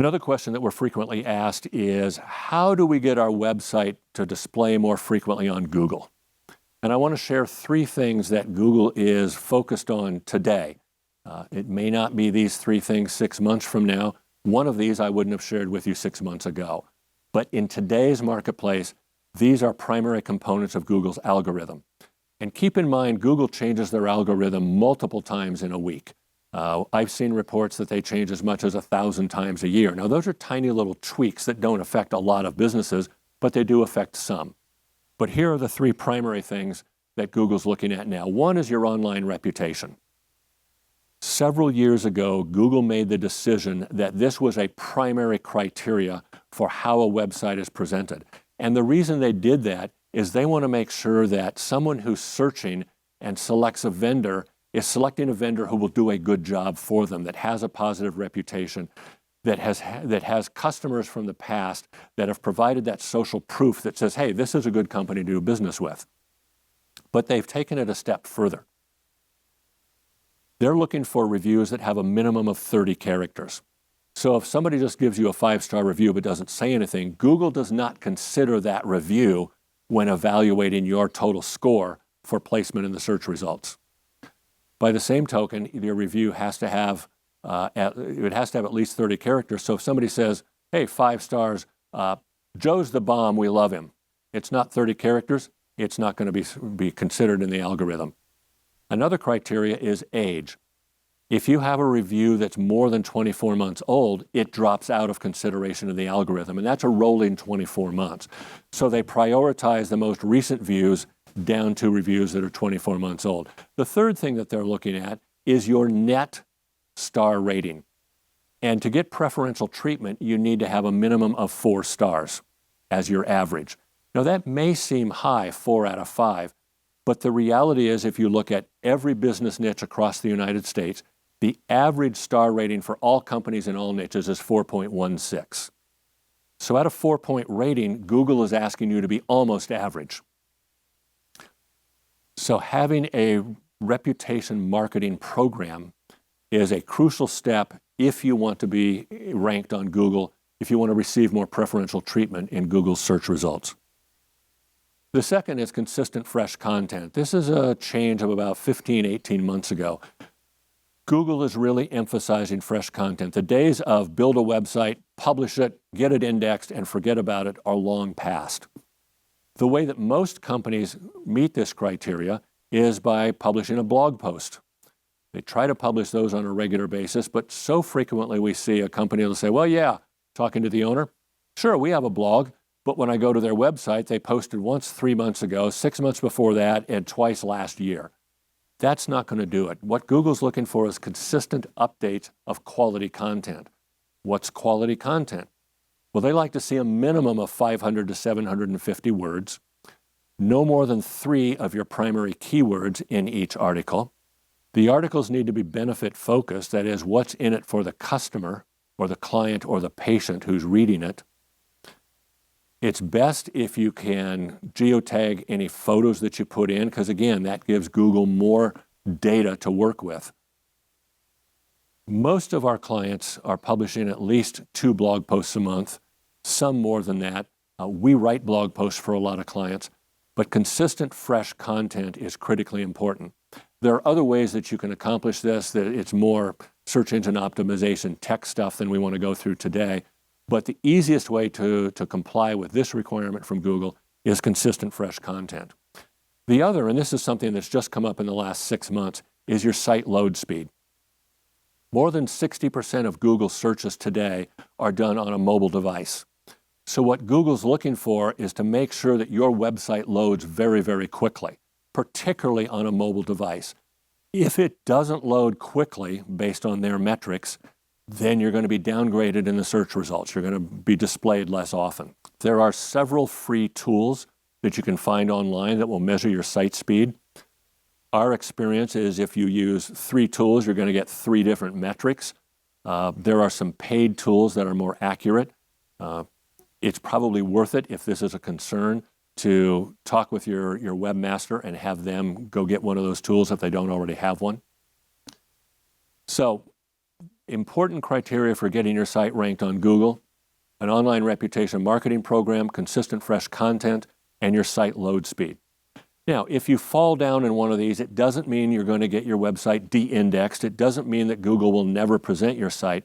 Another question that we're frequently asked is, how do we get our website to display more frequently on Google? And I want to share 3 things that Google is focused on today. It may not be these 3 things 6 months from now. One of these I wouldn't have shared with you 6 months ago. But in today's marketplace, these are primary components of Google's algorithm. And keep in mind, Google changes their algorithm multiple times in a week. I've seen reports that they change as much as 1,000 times a year. Now, those are tiny little tweaks that don't affect a lot of businesses, but they do affect some. But here are the 3 primary things that Google's looking at now. One is your online reputation. Several years ago, Google made the decision that this was a primary criteria for how a website is presented. And the reason they did that is they want to make sure that someone who's searching and selects a vendor is selecting a vendor who will do a good job for them, that has a positive reputation, that has customers from the past that have provided that social proof that says, hey, this is a good company to do business with. But they've taken it a step further. They're looking for reviews that have a minimum of 30 characters. So if somebody just gives you a 5-star review but doesn't say anything, Google does not consider that review when evaluating your total score for placement in the search results. By the same token, your review has to have at least 30 characters. So if somebody says, hey, 5 stars, Joe's the bomb, we love him. It's not 30 characters, it's not going to be considered in the algorithm. Another criteria is age. If you have a review that's more than 24 months old, it drops out of consideration in the algorithm, and that's a rolling 24 months. So they prioritize the most recent views down to reviews that are 24 months old. The third thing that they're looking at is your net star rating. And to get preferential treatment, you need to have a minimum of 4 stars as your average. Now that may seem high, 4 out of 5, but the reality is if you look at every business niche across the United States, the average star rating for all companies in all niches is 4.16. So at a 4-point rating, Google is asking you to be almost average. So having a reputation marketing program is a crucial step if you want to be ranked on Google, if you want to receive more preferential treatment in Google's search results. The second is consistent, fresh content. This is a change of about 15, 18 months ago. Google is really emphasizing fresh content. The days of build a website, publish it, get it indexed, and forget about it are long past. The way that most companies meet this criteria is by publishing a blog post. They try to publish those on a regular basis, but so frequently we see a company will say, well, yeah, talking to the owner, sure, we have a blog, but when I go to their website, they posted once 3 months ago, 6 months before that, and twice last year. That's not going to do it. What Google's looking for is consistent updates of quality content. What's quality content? Well, they like to see a minimum of 500 to 750 words, no more than 3 of your primary keywords in each article. The articles need to be benefit focused, that is, what's in it for the customer or the client or the patient who's reading it. It's best if you can geotag any photos that you put in, because again, that gives Google more data to work with. Most of our clients are publishing at least 2 blog posts a month, some more than that. We write blog posts for a lot of clients, but consistent, fresh content is critically important. There are other ways that you can accomplish this, that it's more search engine optimization tech stuff than we want to go through today. But the easiest way to comply with this requirement from Google is consistent, fresh content. The other, and this is something that's just come up in the last 6 months, is your site load speed. More than 60% of Google searches today are done on a mobile device. So what Google's looking for is to make sure that your website loads very, very quickly, particularly on a mobile device. If it doesn't load quickly based on their metrics, then you're going to be downgraded in the search results. You're going to be displayed less often. There are several free tools that you can find online that will measure your site speed. Our experience is if you use 3 tools, you're going to get 3 different metrics. There are some paid tools that are more accurate. It's probably worth it if this is a concern to talk with your webmaster and have them go get one of those tools if they don't already have one. So important criteria for getting your site ranked on Google: an online reputation marketing program, consistent fresh content, and your site load speed. Now, if you fall down in one of these, it doesn't mean you're going to get your website de-indexed. It doesn't mean that Google will never present your site.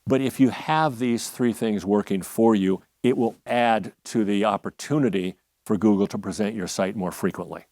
But if you have these three things working for you, it will add to the opportunity for Google to present your site more frequently.